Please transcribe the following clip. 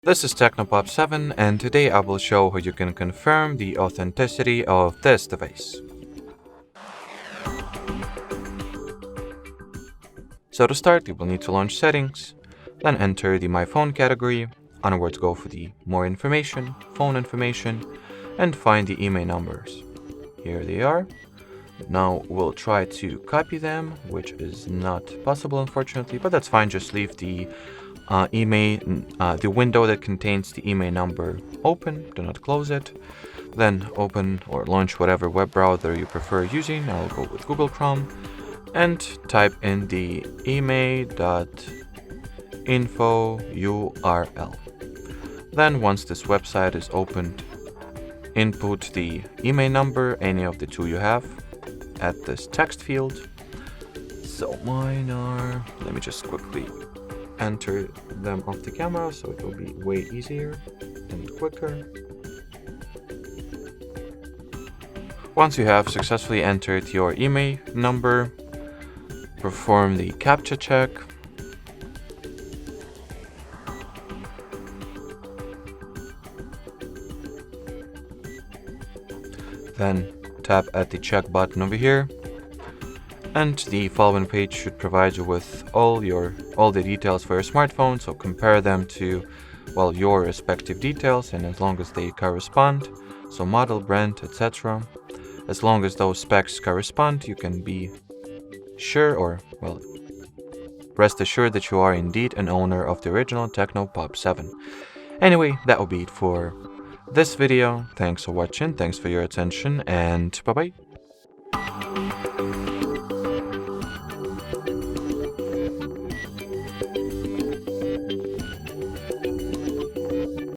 This is TECNO Pop 7, and today I will show how you can confirm the authenticity of this device. So to start, you will need to launch Settings, then enter the My Phone category, onwards go for the More Information, Phone Information, and find the email numbers. Here they are. Now we'll try to copy them, which is not possible unfortunately, but that's fine. Just leave the the window that contains the email number open, do not close it. Then open or launch whatever web browser you prefer using. I'll go with Google Chrome and type in the email.info URL. Then once this website is opened, input the email number, any of the two you have, at this text field. So mine are, let me just quickly enter them off the camera so it will be way easier and quicker. Once you have successfully entered your email number, perform the CAPTCHA check. Then tap at the check button over here, and the following page should provide you with all the details for your smartphone. So compare them to, well, your respective details, and as long as they correspond, so model, brand, etc., as long as those specs correspond, you can be sure, or well, rest assured that you are indeed an owner of the original TECNO Pop 7. Anyway, that will be it for this video. Thanks for watching, thanks for your attention, and bye bye.